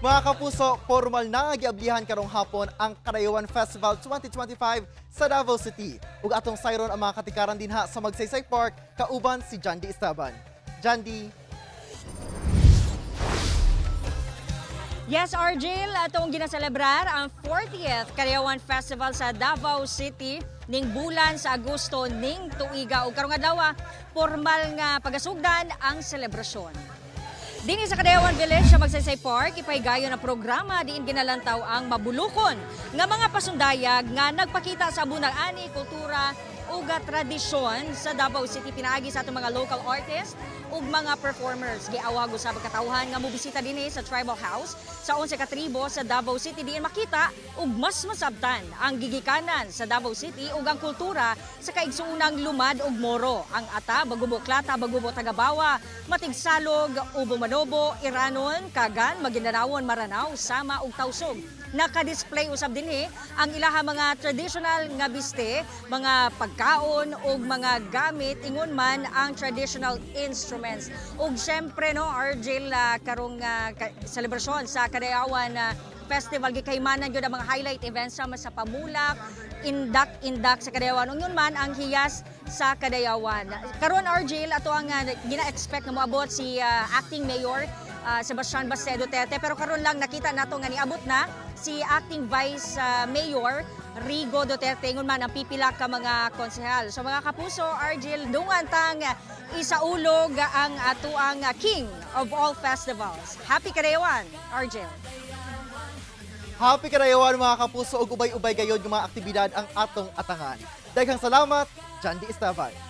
Mga kapuso, formal na giablihan karong hapon ang Kadayawan Festival 2025 sa Davao City. Ug atong sayron ang mga katikaran dinha sa Magsaysay Park kauban si Jandy Esteban. Jandy. Yes, Argel, atong ginaselebrar ang 40th Kadayawan Festival sa Davao City ning bulan sa Agosto ning tuiga ug karong adlaw formal nga pagasugdan ang selebrasyon. Dinhi sa Kadayawan Village sa Magsaysay Park, ipaygayon ang programa diin ginalantaw ang mabulukon nga mga pasundayag nga nagpakita sa bunang ani, kultura ug tradisyon sa Davao City. Pinaagi sa atong mga local artists ug mga performers. Giawag usab katawhan nga mobisita dinhi sa Tribal House sa 11 ka tribo sa Davao City diin makita ug mas masabtan ang gigikanan sa Davao City ug ang kultura sa kaigsuunang lumad ug moro. Ang ata, Bagubo Klata, Bagubo Tagabawa, Matigsalog, Ubo Manobo, Iranon, Kagan, Maguindanawon, Maranao, Sama ug Tausog. Naka-display usab dinhi ang ilaha mga traditional nga biste, mga pagkaon ug mga gamit ingon man ang traditional instruments. Ug syempre no, Argel, karong selebrasyon sa Kadayawan Festival gikaymanan gyud ang mga highlight events sa pamulak, indak sa Kadayawan. Ug yun man ang hiyas sa Kadayawan. Karon Argel, ato ang gina-expect na moabot si Acting Mayor Sebastian Baste Duterte, pero karon lang nakita nato nga niabot na si Acting Vice Mayor Rigo Duterte, ingon man ang pipila ka mga konsehal. So mga kapuso, Argel, dungan tang isaulog ang atuang king of all festivals. Happy Kadayawan, Argel. Happy Kadayawan mga kapuso ug ubay-ubay gayod nga mga aktibidad ang atong atangan. Daghang salamat, Jandy Esteban.